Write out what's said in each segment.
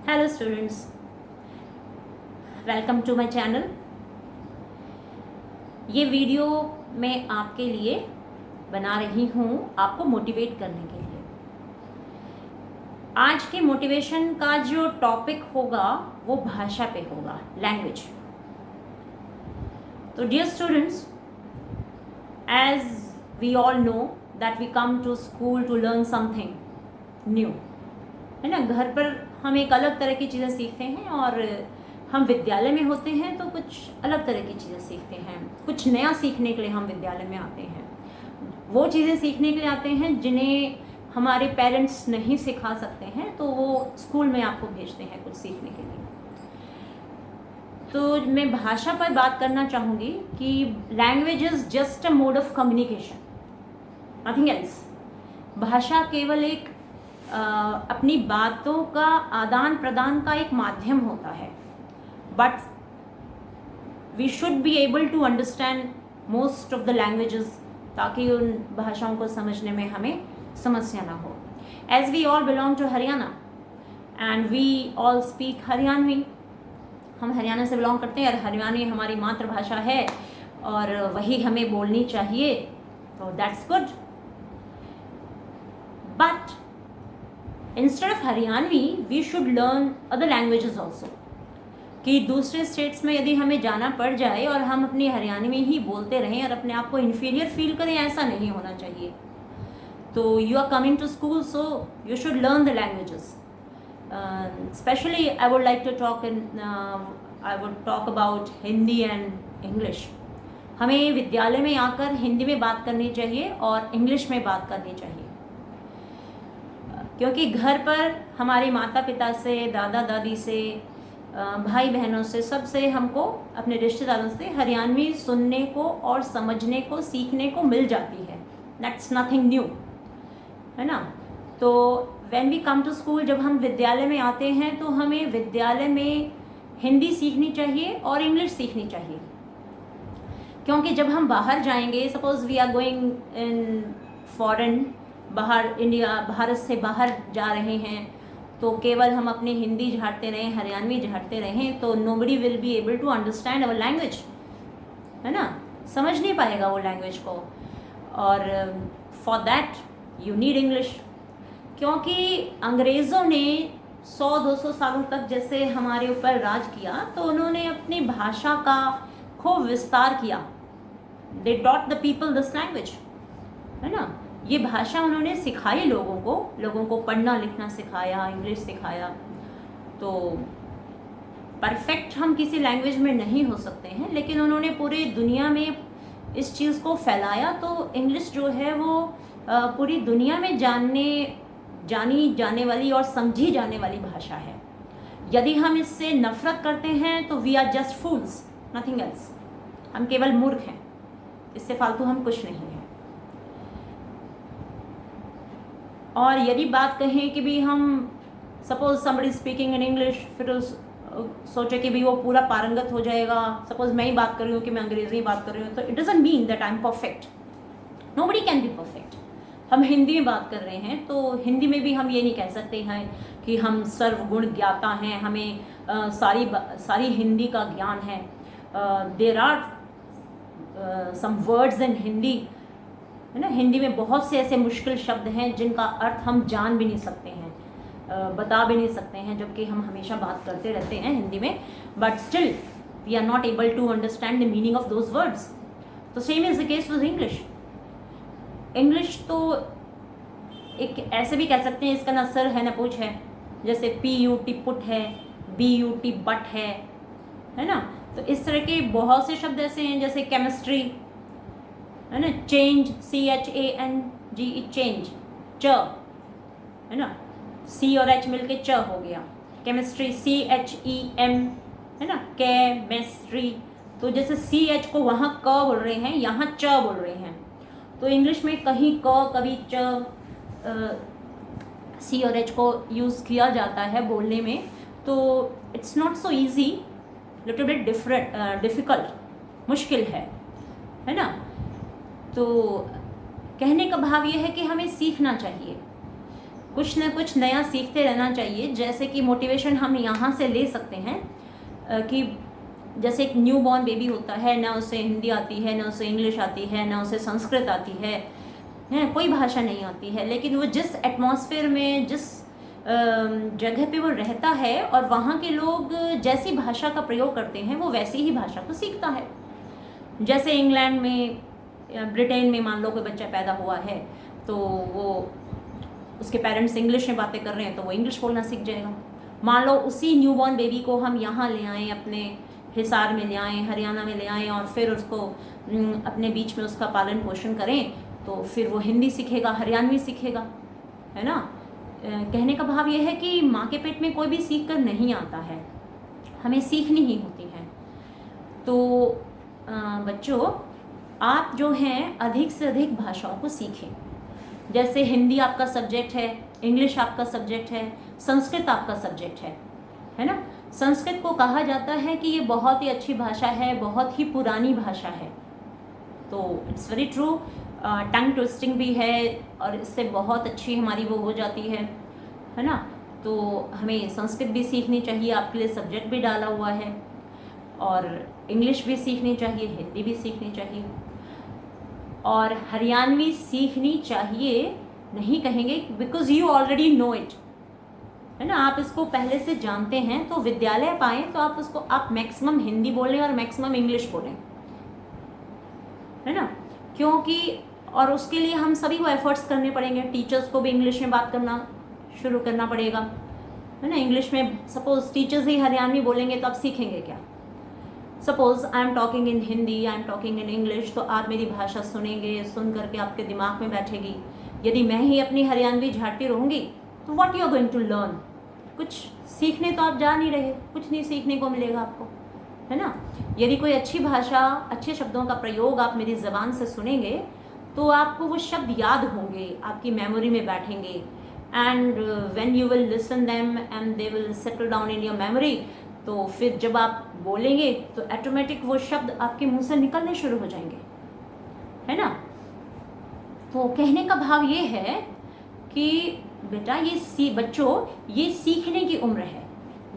Hello students, welcome to my channel. ये video मैं आपके लिए बना रही हूँ आपको मोटिवेट करने के लिए। आज के मोटिवेशन का जो टॉपिक होगा वो भाषा पे होगा, लैंग्वेज। तो dear students, as we all know that we come to school to learn something new, है ना। घर पर हम एक अलग तरह की चीज़ें सीखते हैं और हम विद्यालय में होते हैं तो कुछ अलग तरह की चीज़ें सीखते हैं। कुछ नया सीखने के लिए हम विद्यालय में आते हैं। वो चीज़ें सीखने के लिए आते हैं जिन्हें हमारे पेरेंट्स नहीं सिखा सकते हैं, तो वो स्कूल में आपको भेजते हैं कुछ सीखने के लिए। तो मैं भाषा पर बात करना चाहूँगी कि language is just a mode of communication, nothing else. भाषा केवल एक अपनी बातों का आदान प्रदान का एक माध्यम होता है, but we should be able to understand most of the languages, ताकि उन भाषाओं को समझने में हमें समस्या ना हो। As we all belong to Haryana and we all speak Haryanvi. हम हरियाणा से बिलोंग करते हैं और हरियाणवी हमारी मातृभाषा है और वही हमें बोलनी चाहिए, तो that's good. But instead of Haryanvi we should learn other languages also. कि दूसरे स्टेट्स में यदि हमें जाना पड़ जाए और हम अपनी हरियाणवी ही बोलते रहें और अपने आप को इन्फीरियर फील करें, ऐसा नहीं होना चाहिए। तो you are coming to school, so you should learn the languages. Specially I would like to talk about Hindi and English. हमें विद्यालय में आकर हिंदी में बात करनी चाहिए और इंग्लिश में बात करनी चाहिए, क्योंकि घर पर हमारे माता पिता से, दादा दादी से, भाई बहनों से, सबसे हमको, अपने रिश्तेदारों से हरियाणवी सुनने को और समझने को, सीखने को मिल जाती है। दैट्स नथिंग न्यू, है ना। तो when we come to school, जब हम विद्यालय में आते हैं तो हमें विद्यालय में हिंदी सीखनी चाहिए और इंग्लिश सीखनी चाहिए, क्योंकि जब हम बाहर जाएंगे, suppose we are going in foreign, बाहर इंडिया, भारत से बाहर जा रहे हैं, तो केवल हम अपनी हिंदी झाड़ते रहें, हरियाणवी झाड़ते रहें, तो nobody will be able to understand our language, है ना। समझ नहीं पाएगा वो लैंग्वेज को। और for that you need English, क्योंकि अंग्रेज़ों ने 100-200 सालों तक जैसे हमारे ऊपर राज किया, तो उन्होंने अपनी भाषा का खूब विस्तार किया। They taught the people this language, है ना। ये भाषा उन्होंने सिखाई लोगों को पढ़ना लिखना सिखाया, इंग्लिश सिखाया। तो परफेक्ट हम किसी लैंग्वेज में नहीं हो सकते हैं, लेकिन उन्होंने पूरी दुनिया में इस चीज़ को फैलाया। तो इंग्लिश जो है वो पूरी दुनिया में जानी जाने वाली और समझी जाने वाली भाषा है। यदि हम इससे नफरत करते हैं तो we are just fools, nothing else. हम केवल मूर्ख हैं, इससे फालतू हम कुछ नहीं हैं। और यदि बात कहें कि भी हम, suppose somebody speaking in English, फिर सोचे कि भी वो पूरा पारंगत हो जाएगा। सपोज मैं ही बात कर रही हूँ कि मैं अंग्रेजी बात कर रही हूँ, तो it doesn't mean that I am perfect. Nobody can be perfect. हम हिंदी में बात कर रहे हैं तो हिंदी में भी हम ये नहीं कह सकते हैं कि हम सर्वगुण ज्ञाता हैं, हमें सारी हिंदी का ज्ञान है। There are some words in Hindi, है ना। हिंदी में बहुत से ऐसे मुश्किल शब्द हैं जिनका अर्थ हम जान भी नहीं सकते हैं, बता भी नहीं सकते हैं, जबकि हम हमेशा बात करते रहते हैं हिंदी में, but still we are not able to understand the meaning of those words. तो same is the case with English. English तो एक ऐसे भी कह सकते हैं, इसका ना सर है ना पूछ है। जैसे PUT पुट है, BUT बट है ना। तो इस तरह के बहुत से शब्द ऐसे हैं, जैसे केमिस्ट्री, है ना। चेंज, CHANGE, चेंज, च, है ना। C और H मिलके च हो गया। केमिस्ट्री, CHEM, है ना। केमिस्ट्री। तो जैसे CH को वहाँ क बोल रहे हैं, यहाँ च बोल रहे हैं। तो इंग्लिश में कहीं क, कभी च, C और H को यूज़ किया जाता है बोलने में। तो it's not so easy, little bit difficult, मुश्किल है ना। तो कहने का भाव ये है कि हमें सीखना चाहिए। कुछ न कुछ नया सीखते रहना चाहिए। जैसे कि मोटिवेशन हम यहाँ से ले सकते हैं कि जैसे एक न्यू बॉर्न बेबी होता है, ना उसे हिंदी आती है, ना उसे इंग्लिश आती है, ना उसे संस्कृत आती है, कोई भाषा नहीं आती है, लेकिन वो जिस एटमॉस्फेयर में, जिस जगह पे वो रहता है और वहाँ के लोग जैसी भाषा का प्रयोग करते हैं वो वैसी ही भाषा को सीखता है। जैसे इंग्लैंड में, ब्रिटेन में मान लो कोई बच्चा पैदा हुआ है तो वो उसके पेरेंट्स इंग्लिश में बातें कर रहे हैं तो वो इंग्लिश बोलना सीख जाएगा। मान लो उसी न्यूबॉर्न बेबी को हम यहाँ ले आएँ, अपने हिसार में ले आएँ, हरियाणा में ले आएँ और फिर उसको अपने बीच में उसका पालन पोषण करें, तो फिर वो हिंदी सीखेगा, हरियाणवी सीखेगा, है ना। कहने का भाव ये है कि माँ के पेट में कोई भी सीख कर नहीं आता है, हमें सीखनी ही होती है। तो बच्चों, आप जो हैं अधिक से अधिक भाषाओं को सीखें। जैसे हिंदी आपका सब्जेक्ट है, इंग्लिश आपका सब्जेक्ट है, संस्कृत आपका सब्जेक्ट है ना। संस्कृत को कहा जाता है कि ये बहुत ही अच्छी भाषा है, बहुत ही पुरानी भाषा है, तो it's very true. Tongue twisting भी है और इससे बहुत अच्छी हमारी वो हो जाती है ना। तो हमें संस्कृत भी सीखनी चाहिए, आपके लिए सब्जेक्ट भी डाला हुआ है, और इंग्लिश भी सीखनी चाहिए, हिंदी भी सीखनी चाहिए, और हरियाणवी सीखनी चाहिए नहीं कहेंगे because you already know it, है ना। आप इसको पहले से जानते हैं, तो विद्यालय पाएँ तो आप उसको आप मैक्सिमम हिंदी बोलें और मैक्सिमम इंग्लिश बोलें, है ना। क्योंकि और उसके लिए हम सभी को एफर्ट्स करने पड़ेंगे। टीचर्स को भी इंग्लिश में बात करना शुरू करना पड़ेगा, है ना। इंग्लिश में सपोज टीचर्स ही हरियाणवी बोलेंगे तो आप सीखेंगे क्या। Suppose I am talking in Hindi, I am talking in English, तो आप मेरी भाषा सुनेंगे, सुन करके आपके दिमाग में बैठेगी। यदि मैं ही अपनी हरियाणवी झाड़ती रहूँगी तो what you are going to learn. कुछ सीखने तो आप जा नहीं रहे, कुछ नहीं सीखने को मिलेगा आपको, है ना। यदि कोई अच्छी भाषा, अच्छे शब्दों का प्रयोग आप मेरी ज़बान से सुनेंगे तो आपको वो शब्द याद होंगे, आपकी मेमोरी में बैठेंगे, and when you will listen them and they will settle down in your memory, तो फिर जब आप बोलेंगे तो ऑटोमेटिक वो शब्द आपके मुंह से निकलने शुरू हो जाएंगे, है ना। तो कहने का भाव ये है कि बेटा बच्चों, ये सीखने की उम्र है,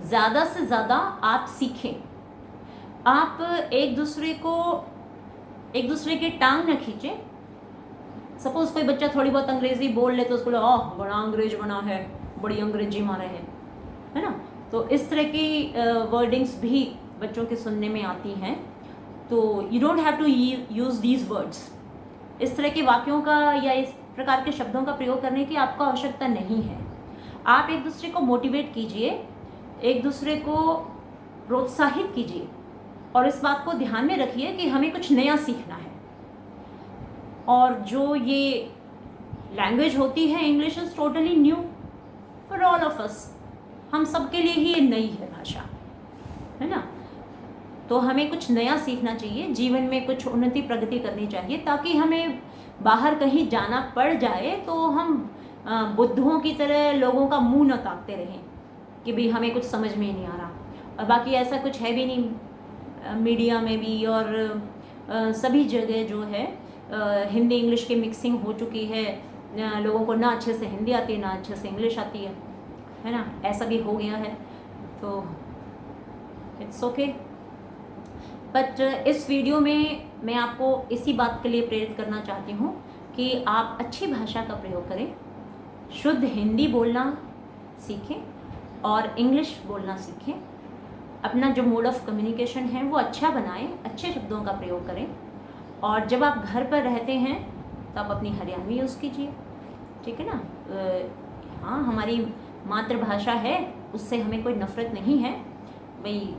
ज़्यादा से ज़्यादा आप सीखें। आप एक दूसरे के टांग न खींचें। सपोज कोई बच्चा थोड़ी बहुत अंग्रेजी बोल ले तो उसको बोले ओह बड़ा अंग्रेज बना है, बड़ी अंग्रेजी मारे है ना। तो इस तरह की वर्डिंग्स भी बच्चों के सुनने में आती हैं। तो you don't have to use these words. इस तरह के वाक्यों का या इस प्रकार के शब्दों का प्रयोग करने की आपको आवश्यकता नहीं है। आप एक दूसरे को मोटिवेट कीजिए, एक दूसरे को प्रोत्साहित कीजिए, और इस बात को ध्यान में रखिए कि हमें कुछ नया सीखना है। और जो ये लैंग्वेज होती है, English is totally new for all of us. हम सबके लिए ही ये नई है भाषा, है ना। तो हमें कुछ नया सीखना चाहिए, जीवन में कुछ उन्नति प्रगति करनी चाहिए, ताकि हमें बाहर कहीं जाना पड़ जाए तो हम बुद्धों की तरह लोगों का मुंह न ताकते रहें कि भाई हमें कुछ समझ में ही नहीं आ रहा। और बाकी ऐसा कुछ है भी नहीं, मीडिया में भी और सभी जगह जो है हिंदी इंग्लिश की मिक्सिंग हो चुकी है। लोगों को ना अच्छे से हिंदी आती है, ना अच्छे से इंग्लिश आती है ना। ऐसा भी हो गया है, तो इट्स ओके। बट इस वीडियो में मैं आपको इसी बात के लिए प्रेरित करना चाहती हूँ कि आप अच्छी भाषा का प्रयोग करें, शुद्ध हिंदी बोलना सीखें और इंग्लिश बोलना सीखें। अपना जो मोड ऑफ कम्युनिकेशन है वो अच्छा बनाएं, अच्छे शब्दों का प्रयोग करें। और जब आप घर पर रहते हैं तो आप अपनी हरियाणवी यूज़ कीजिए, ठीक है ना। हाँ, हमारी मातृभाषा है, उससे हमें कोई नफ़रत नहीं है भाई,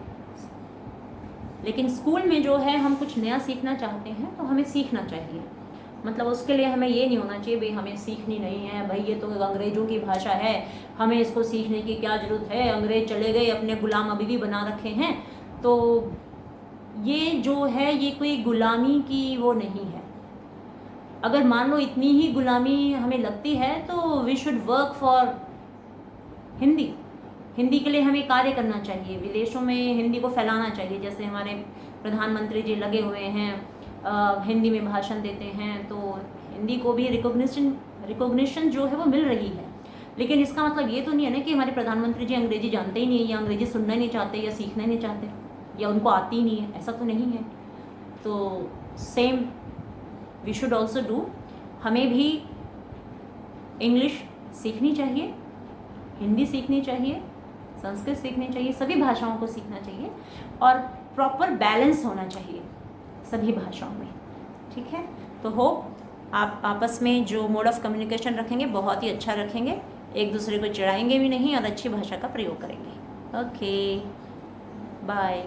लेकिन स्कूल में जो है हम कुछ नया सीखना चाहते हैं तो हमें सीखना चाहिए। मतलब उसके लिए हमें ये नहीं होना चाहिए भाई हमें सीखनी नहीं है, भाई ये तो अंग्रेज़ों की भाषा है, हमें इसको सीखने की क्या ज़रूरत है, अंग्रेज़ चले गए, अपने गुलाम अभी भी बना रखे हैं। तो ये जो है ये कोई गुलामी की वो नहीं है। अगर मान लो इतनी ही गुलामी हमें लगती है तो we should work for Hindi के लिए हमें कार्य करना चाहिए, विदेशों में हिंदी को फैलाना चाहिए। जैसे हमारे प्रधानमंत्री जी लगे हुए हैं, हिंदी में भाषण देते हैं, तो हिंदी को भी रिकॉग्निशन जो है वो मिल रही है। लेकिन इसका मतलब ये तो नहीं है ना कि हमारे प्रधानमंत्री जी अंग्रेजी जानते ही नहीं है, या अंग्रेजी सुनना ही नहीं चाहते, या सीखना ही नहीं चाहते, या उनको आती ही नहीं है, ऐसा तो नहीं है। तो same we should also do, हमें भी इंग्लिश सीखनी चाहिए, हिंदी सीखनी चाहिए, संस्कृत सीखनी चाहिए, सभी भाषाओं को सीखना चाहिए, और प्रॉपर बैलेंस होना चाहिए सभी भाषाओं में, ठीक है। तो होप आप आपस में जो मोड ऑफ कम्युनिकेशन रखेंगे बहुत ही अच्छा रखेंगे, एक दूसरे को चिढ़ाएंगे भी नहीं और अच्छी भाषा का प्रयोग करेंगे। Okay, bye.